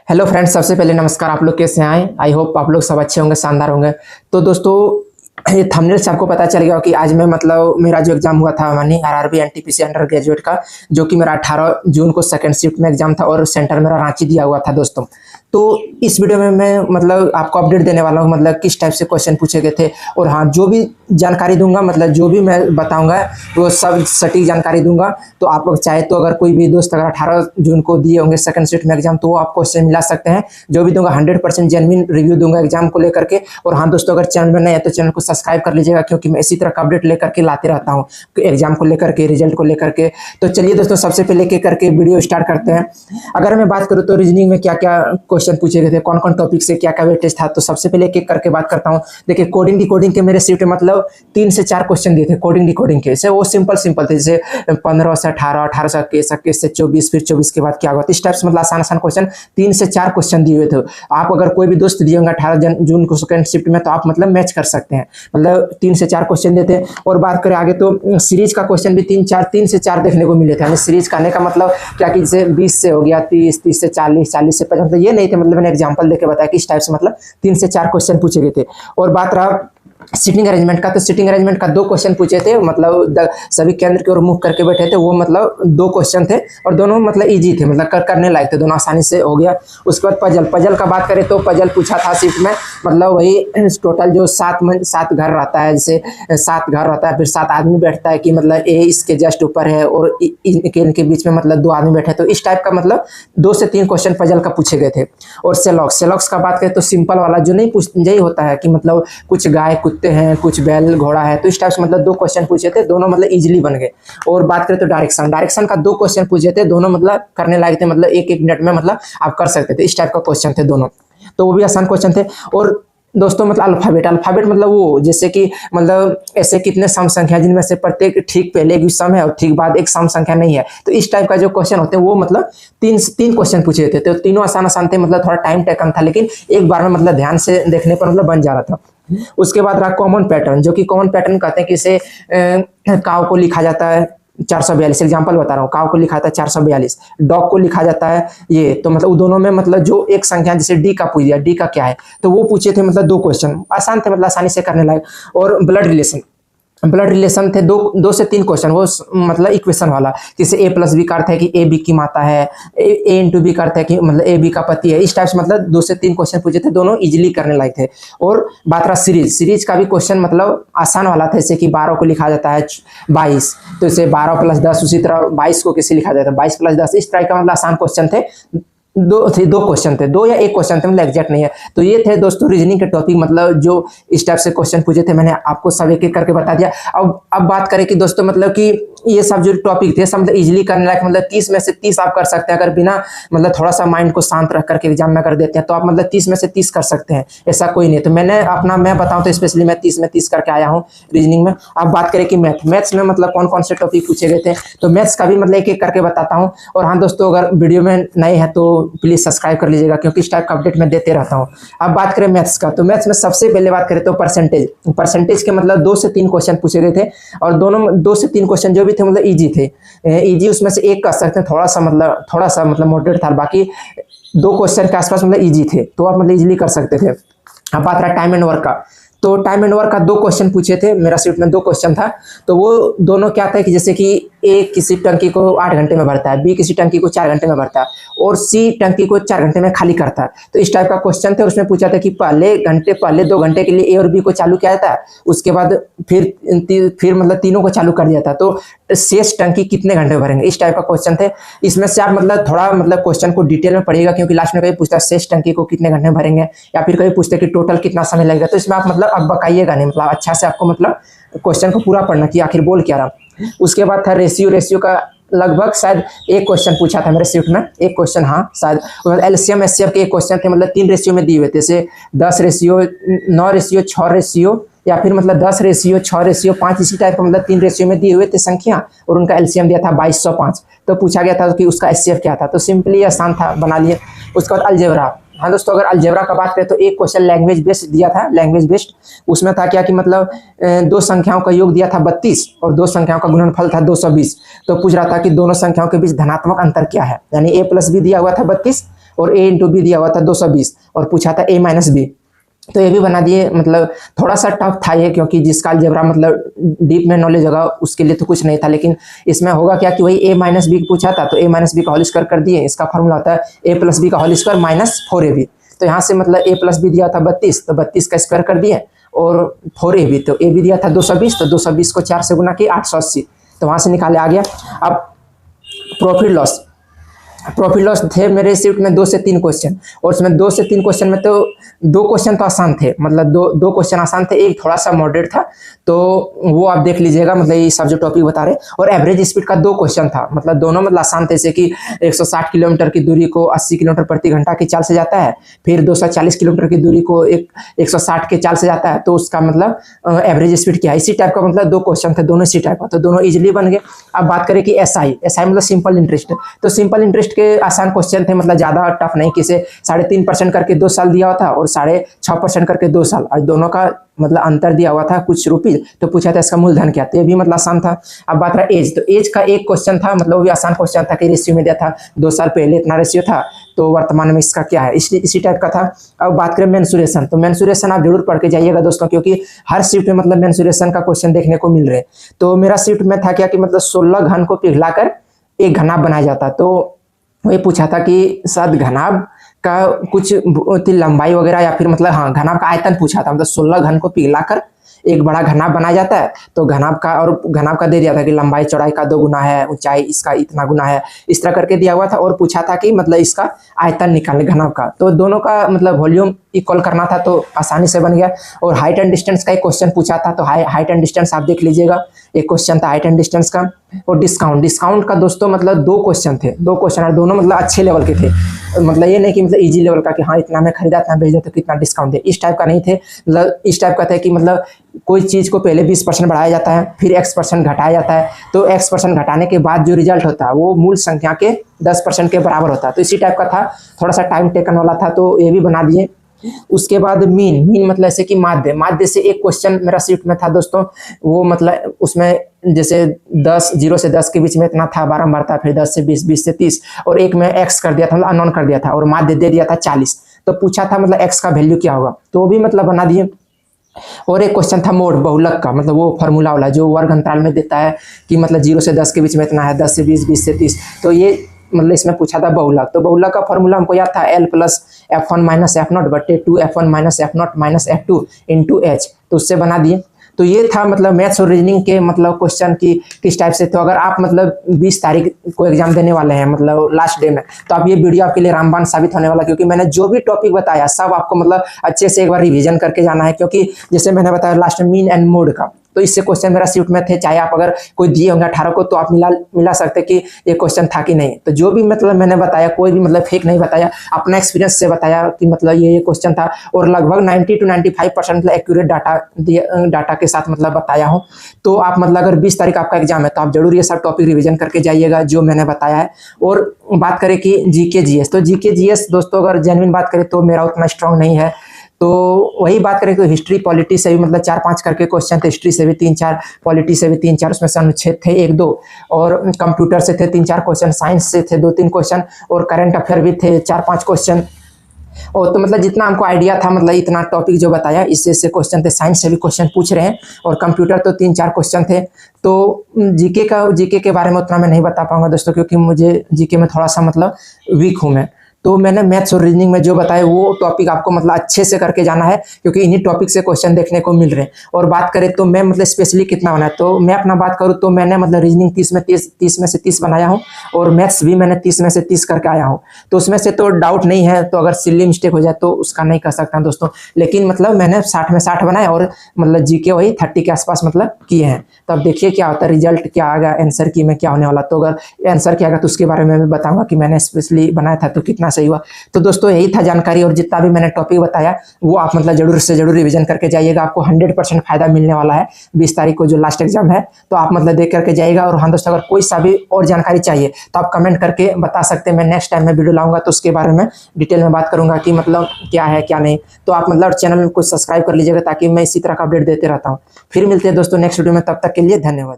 Hello friends, सबसे पहले नमस्कार। आप लोग कैसे आए? आई होप आप लोग सब अच्छे होंगे, शानदार होंगे। तो दोस्तों, ये थंबनेल से आपको पता चल गया कि आज मैं मेरा जो एग्जाम हुआ था मानी आरआरबी एनटीपीसी अंडर ग्रेजुएट का, जो कि मेरा 18 जून को सेकंड शिफ्ट में एग्जाम था और सेंटर मेरा रांची दिया हुआ था दोस्तों। तो इस वीडियो में मैं आपको अपडेट देने वाला हूँ, किस टाइप से क्वेश्चन पूछे गए थे। और हाँ, जो भी जानकारी दूंगा, जो भी मैं बताऊंगा वो सब सटीक जानकारी दूंगा। तो आप लोग चाहे तो अगर कोई भी दोस्त अगर 18 जून को दिए होंगे सेकंड शिफ्ट में एग्जाम, तो वो आप क्वेश्चन मिला सकते हैं। जो भी दूंगा 100% जेन्युइन रिव्यू दूंगा एग्जाम को लेकर के। और हाँ दोस्तों, अगर चैनल में नए है तो चैनल को सब्सक्राइब कर लीजिएगा, क्योंकि मैं इसी तरह का अपडेट लेकर के लाते रहता हूँ एग्जाम को लेकर के, रिजल्ट को लेकर के। तो चलिए दोस्तों, सबसे पहले के करके वीडियो स्टार्ट करते हैं। अगर मैं बात करूँ तो रीजनिंग में क्या क्या क्वेश्चन पूछे गए थे, कौन कौन टॉपिक से क्या क्या वेटेज था, तो सबसे पहले एक एक करके बात करता हूँ। देखिए, कोडिंग डिकोडिंग के मेरे शिफ्ट में 3 से 4 क्वेश्चन दिए थे कोडिंग डिकोडिंग के। जैसे वो सिंपल थे, जैसे 15 से 18, 18 से 21 से 24, फिर 24 के बाद क्या होगा। इस टाइप से आसान क्वेश्चन 3 से 4 क्वेश्चन दिए हुए थे। आप अगर कोई भी दोस्त दिए होंगे 18 जून को सेकंड शिफ्ट में, तो आप मैच कर सकते हैं। 3 से 4 क्वेश्चन देते हैं। और बात करें आगे तो सीरीज का क्वेश्चन भी 3 से 4 देखने को मिले थे। यानी सीरीज कहने का क्या कि जैसे 20 से हो गया 30, 30 से 40, 40 से 50, ये नहीं थे। मैंने एग्जांपल देके बताया कि इस टाइप से 3 से 4 क्वेश्चन पूछे गए थे। और बात रहा सिटिंग अरेंजमेंट का, तो सिटिंग अरेंजमेंट का 2 क्वेश्चन पूछे थे। सभी केंद्र की ओर मुख करके बैठे थे। वो 2 क्वेश्चन थे और दोनों इजी थे, करने लायक थे, दोनों आसानी से हो गया। उसके बाद पजल का बात करें तो पजल पूछा था शिफ्ट में। वही टोटल जो 7 घर रहता है, जैसे 7 घर रहता है, फिर 7 आदमी बैठता है कि ए इसके जस्ट ऊपर है और इनके बीच में 2 आदमी बैठे। तो इस टाइप का 2 से 3 क्वेश्चन पजल का पूछे गए थे। और सेलॉक्स का बात करें तो सिंपल वाला जो नहीं यही होता है कि कुछ गाय कुत्ते हैं, कुछ बैल घोड़ा है। तो इस टाइप से 2 क्वेश्चन पूछे थे, दोनों इजीली बन गए। और बात करें तो डायरेक्शन का 2 क्वेश्चन पूछे थे, दोनों करने लायक थे। 1-1 मिनट में आप कर सकते थे। इस टाइप का क्वेश्चन थे दोनों, तो वो भी आसान क्वेश्चन थे। और दोस्तों अल्फाबेट वो जैसे कि ऐसे कितने सम संख्या जिनमें से प्रत्येक ठीक पहले एक सम है और ठीक बाद एक सम संख्या नहीं है। तो इस टाइप का जो क्वेश्चन होते हैं वो 3 क्वेश्चन पूछे थे। तो तीनों आसान थे, थोड़ा टाइम टेकन था, लेकिन एक बार में ध्यान से देखने पर बन जा रहा था। उसके बाद रहा कॉमन पैटर्न, जो कि कॉमन पैटर्न कहते हैं कि इसे काव को लिखा जाता है 442। एग्जांपल बता रहा हूँ, काव को लिखा जाता है 442, डॉग को लिखा जाता है ये। तो वो दोनों में जो एक संख्या, जैसे डी का पूछ दिया, डी का क्या है, तो वो पूछे थे। 2 क्वेश्चन आसान थे, आसानी से करने लायक। और ब्लड रिलेशन थे 2 से 3 क्वेश्चन, वो इक्वेशन वाला, जैसे a प्लस बी का अर्थ है कि ए बी की माता है, a इंटू बी का अर्थ है कि ए बी का पति है। इस टाइप से 2 से 3 क्वेश्चन पूछे थे, दोनों इजीली करने लायक थे। और बात रहा सीरीज का भी क्वेश्चन आसान वाला था, जैसे कि 12 को लिखा जाता है 22, तो इसे 12 प्लस 10, उसी तरह 22 को कैसे लिखा जाता है 22 प्लस 10। इस टाइप का आसान क्वेश्चन थे। 2 क्वेश्चन थे, 2 या 1 क्वेश्चन थे, एग्जैक्ट नहीं है। तो ये थे दोस्तों रीजनिंग के टॉपिक, जो इस टाइप से क्वेश्चन पूछे थे। मैंने आपको सब एक एक करके बता दिया। अब बात करें कि दोस्तों कि ये सब जो टॉपिक थे सब इजीली करने लायक, 30 में से 30 आप कर सकते हैं। अगर बिना थोड़ा सा माइंड को शांत रख करके एग्जाम में कर देते हैं, तो आप 30 में से 30 कर सकते हैं, ऐसा कोई नहीं। तो मैं बताऊं तो स्पेशली मैं 30 में 30 करके आया हूँ रीजनिंग में। अब बात करें कि मैथ्स में कौन कौन से टॉपिक पूछे गए थे, तो मैथ्स का भी एक एक करके बताता हूँ। और हाँ दोस्तों, अगर वीडियो में नए हैं तो प्लीज सब्सक्राइब कर लीजिएगा, क्योंकि इस टाइप का अपडेट मैं देते रहता हूँ। अब बात करें मैथ्स का, तो मैथ्स में सबसे पहले बात करें तो परसेंटेज के 2 से 3 क्वेश्चन पूछे गए थे। और दोनों 2 से 3 क्वेश्चन जो भी थे इजी थे। इजी उसमें से एक कर सकते हैं, थोड़ा सा मॉडरेट था, बाकी 2 क्वेश्चन के आसपास इजी थे, तो आप इजीली कर सकते थे। अब बात रहा टाइम एंड वर्क का, तो टाइम एंड वर्क का 2 क्वेश्चन पूछे थे। मेरा शिफ्ट में 2 क्वेश्चन था। तो वो दोनों क्या था कि जैसे कि ए किसी टंकी को 8 घंटे में भरता है, बी किसी टंकी को 4 घंटे में भरता है, और सी टंकी को 4 घंटे में खाली करता है। तो इस टाइप का क्वेश्चन थे। उसमें पूछा था कि पहले 2 घंटे के लिए ए और बी को चालू किया जाता है, उसके बाद फिर तीनों को चालू कर दिया था, तो शेष टंकी कितने घंटे में भरेंगे। इस टाइप का क्वेश्चन थे। इसमें से आप थोड़ा क्वेश्चन को डिटेल में पढ़िएगा, क्योंकि लास्ट में कभी पूछता है शेष टंकी को कितने घंटे में भरेंगे, या फिर कभी पूछते कि टोटल कितना समय लगेगा। तो इसमें आप अब बकाइएगा नहीं, अच्छा से आपको क्वेश्चन को पूरा पढ़ना कि आखिर बोल क्या रहा। उसके बाद था रेशियो का लगभग शायद 1 क्वेश्चन पूछा था मेरे शिफ्ट में, 1 क्वेश्चन, हाँ शायद। एलसीएम एचसीएफ के 1 क्वेश्चन थे, 3 रेशियो में दिए हुए थे, जैसे 10 रेशियो, 9 रेशियो, 6 रेशियो, या फिर 10 रेशियो, 6 रेशियो, 5, इसी टाइप का 3 रेशियो में दिए हुए थे संख्या, और उनका एलसीएम दिया था 2205। तो पूछा गया था कि उसका एचसीएफ क्या था, तो सिंपली आसान था, बना लिए। उसके बाद अलजेब्रा, हाँ दोस्तों, अगर अलजेब्रा का बात करें तो 1 क्वेश्चन लैंग्वेज बेस्ड दिया था, लैंग्वेज बेस्ड। उसमें था क्या कि 2 संख्याओं का योग दिया था 32 और 2 संख्याओं का गुणनफल था 220। तो पूछ रहा था कि दोनों संख्याओं के बीच धनात्मक अंतर क्या है, यानी a प्लस बी दिया हुआ था 32 और a इंटू बी दिया हुआ था 220 और पूछा था a माइनस बी। तो ये भी बना दिए। मतलब थोड़ा सा टफ था ये, क्योंकि जिसका अलजेब्रा मतलब डीप में नॉलेज होगा उसके लिए तो कुछ नहीं था, लेकिन इसमें होगा क्या कि वही a माइनस बी पूछा था तो a माइनस बी का होल स्क्वायर कर दिए। इसका फॉर्मूला होता है a प्लस बी का होल स्क्वायर माइनस 4ab। तो यहाँ से मतलब a प्लस बी दिया था 32, तो 32 का स्क्वायर कर दिए और 4ab, तो a भी दिया था 220, तो 220 को 4 से गुना किए 880, तो वहाँ से निकाले आ गया। अब प्रॉफिट लॉस थे मेरे शिफ्ट में 2 से 3 क्वेश्चन, और उसमें 2 से 3 क्वेश्चन में तो 2 क्वेश्चन तो आसान थे, मतलब दो क्वेश्चन आसान थे, एक थोड़ा सा मॉडरेट था, तो वो आप देख लीजिएगा। मतलब ये सब जो टॉपिक बता रहे, और एवरेज स्पीड का 2 क्वेश्चन था, मतलब दोनों मतलब आसान थे, जैसे कि 160 किलोमीटर की दूरी को 80 किलोमीटर प्रति घंटा की चाल से जाता है, फिर 240 किलोमीटर की दूरी को 160 के चाल से जाता है, तो उसका मतलब एवरेज स्पीड क्या है। इसी टाइप का मतलब 2 क्वेश्चन थे, दोनों इसी टाइप का, तो दोनों इजिली बन गए। अब बात करें कि एसआई मतलब सिंपल इंटरेस्ट, तो सिंपल इंटरेस्ट के आसान क्वेश्चन थे, मतलब ज्यादा टफ नहीं, किसे 3.5% करके 2 साल दिया हुआ था और 6.5% करके 2 साल, और दोनों का मतलब अंतर दिया हुआ था कुछ रुपीज, तो पूछा था इसका मूलधन क्या, तो ये भी मतलब आसान था। अब बात रहा एज, तो एज का एक क्वेश्चन था, मतलब वो भी आसान क्वेश्चन था कि रेशियो में दिया था 2 साल पहले इतना रेशियो था, तो वर्तमान में इसका क्या है, इसी टाइप का था। अब बात करें मेंसुरेशन, तो मेंसुरेशन आप जरूर पढ़ के जाइएगा दोस्तों, क्योंकि हर शिफ्ट में मतलब मेंसुरेशन का क्वेश्चन देखने को मिल रहे। तो मेरा शिफ्ट में था क्या कि मतलब 16 घन को पिघलाकर एक घनाभ बनाया जाता, तो वही पूछा था कि शायद घनाभ का कुछ लंबाई वगैरह या फिर मतलब हाँ घनाभ का आयतन पूछा था, मतलब 16 घन को पिघलाकर एक बड़ा घनाभ बनाया जाता है, तो घनाभ का दे दिया था कि लंबाई चौड़ाई का 2 गुना है, ऊंचाई इसका इतना गुना है, इस तरह करके दिया हुआ था, और पूछा था कि मतलब इसका आयतन निकालने घनाभ का, तो दोनों का मतलब वॉल्यूम इक्वल करना था, तो आसानी से बन गया। और हाइट एंड डिस्टेंस का एक क्वेश्चन पूछा था, तो हाइट एंड डिस्टेंस आप देख लीजिएगा, एक क्वेश्चन था हाइट एंड डिस्टेंस का। और डिस्काउंट का दोस्तों मतलब 2 क्वेश्चन थे, 2 क्वेश्चन, और दोनों मतलब अच्छे लेवल के थे, मतलब ये नहीं कि मतलब इजी लेवल का कि हाँ इतना में खरीदा इतना बेच दे तो कितना डिस्काउंट दे, इस टाइप का नहीं थे। मतलब इस टाइप का था कि मतलब कोई चीज़ को पहले 20% बढ़ाया जाता है, फिर x% घटाया जाता है, तो x% घटाने के बाद जो रिजल्ट होता है वो मूल संख्या के 10% के बराबर होता है, तो इसी टाइप का था, थोड़ा सा टाइम टेकन वाला था, तो ये भी बना दिए। उसके बाद मीन मतलब ऐसे कि माध्य से एक क्वेश्चन मेरा शिफ्ट में था दोस्तों, वो मतलब उसमें जैसे 0 से 10 के बीच में इतना था, बारंबार था, फिर 10 से 20, 20 से 30, और एक में x कर दिया था, मतलब अननोन कर दिया था, और माध्य दे दिया था 40, तो पूछा था मतलब x का वैल्यू क्या होगा, तो वो भी मतलब बना दिए। और एक क्वेश्चन था मोड बहुलक का, मतलब वो फार्मूला वाला जो वर्ग अंतराल में देता है कि मतलब 0 से 10 के बीच में इतना है, 10 से 20, 20 से 30, तो ये मतलब इसमें पूछा था बहुलक, तो बहुलक का फॉर्मूला हमको याद था L plus F1 minus F0 बटे 2F1 minus F0 minus F2 into H, तो उससे बना दिए। तो ये था मतलब मैथ्स और रीजनिंग के मतलब क्वेश्चन की किस टाइप से। तो अगर आप मतलब 20 तारीख को एग्जाम देने वाले हैं, मतलब लास्ट डे में, तो आप ये वीडियो आपके लिए रामबाण साबित होने वाला, क्योंकि मैंने जो भी टॉपिक बताया सब आपको मतलब अच्छे से एक बार रिवीजन करके जाना है, क्योंकि जैसे मैंने बताया लास्ट में मीन एंड मोड का, तो इससे क्वेश्चन मेरा शिफ्ट में थे, चाहे आप अगर कोई दिए होंगे 18 को तो आप मिला सकते कि ये क्वेश्चन था कि नहीं। तो जो भी मतलब मैंने बताया कोई भी मतलब फेक नहीं बताया, अपना एक्सपीरियंस से बताया कि मतलब ये क्वेश्चन था, और लगभग 90 to 95% मतलब एक्यूरेट डाटा के साथ मतलब बताया हूँ। तो आप मतलब अगर 20 तारीख आपका एग्जाम है तो आप जरूर ये सब टॉपिक रिविजन करके जाइएगा जो मैंने बताया है। और बात करें कि जीके जीएस, तो जीके जीएस दोस्तों अगर जेन्युइन बात करें तो मेरा उतना स्ट्रांग नहीं है, तो वही बात करें तो हिस्ट्री पॉलिटी से भी मतलब 4-5 करके क्वेश्चन थे, हिस्ट्री से भी 3-4, पॉलिटी से भी 3-4, उसमें से अनुच्छेद थे 1-2, और कंप्यूटर से थे 3-4 क्वेश्चन, साइंस से थे 2-3 क्वेश्चन, और करंट अफेयर भी थे 4-5 क्वेश्चन। और तो मतलब जितना हमको आइडिया था, मतलब इतना टॉपिक जो बताया इससे क्वेश्चन थे, साइंस से भी क्वेश्चन पूछ रहे हैं, और कंप्यूटर तो 3-4 क्वेश्चन थे। तो जीके के बारे में उतना मैं नहीं बता पाऊंगा दोस्तों, क्योंकि मुझे जीके में थोड़ा सा मतलब वीक हूँ मैं। तो मैंने मैथ्स और रीजनिंग में जो बताया वो टॉपिक आपको मतलब अच्छे से करके जाना है, क्योंकि इन्हीं टॉपिक से क्वेश्चन देखने को मिल रहे हैं। और बात करें तो मैं मतलब स्पेशली कितना बना है, तो मैं अपना बात करूँ तो मैंने मतलब रीजनिंग 30 में से 30 बनाया हूँ, और मैथ्स भी मैंने 30 में से 30 करके आया हूँ। तो उसमें से तो डाउट नहीं है, तो अगर सिली मिस्टेक हो जाए तो उसका नहीं कर सकता दोस्तों, लेकिन मतलब मैंने 60 में 60 बनाए, और मतलब जीके वही 30 के आसपास मतलब किए हैं। तो अब देखिए क्या होता है, रिजल्ट क्या आएगा, आंसर की में क्या होने वाला। तो अगर आंसर क्या आएगा तो उसके बारे में मैं बताऊंगा कि मैंने स्पेशली बनाया था तो कितना सही हुआ। तो दोस्तों यही था जानकारी, और जितना भी मैंने टॉपिक बताया वो आप मतलब जरूर से जरूर रिवीजन करके जाइएगा, आपको 100% फायदा मिलने वाला है 20 तारीख को जो लास्ट एग्जाम है। तो आप मतलब देख करके जाइएगा। और हाँ दोस्तों, अगर कोई सा भी और जानकारी चाहिए तो आप कमेंट करके बता सकते हैं, मैं नेक्स्ट टाइम में वीडियो लाऊंगा तो उसके बारे में डिटेल में बात करूंगा कि मतलब क्या है क्या नहीं। तो आप मतलब चैनल को सब्सक्राइब कर लीजिएगा ताकि मैं इसी तरह का अपडेट देते रहता हूँ। फिर मिलते हैं दोस्तों नेक्स्ट वीडियो में, तब तक के लिए धन्यवाद।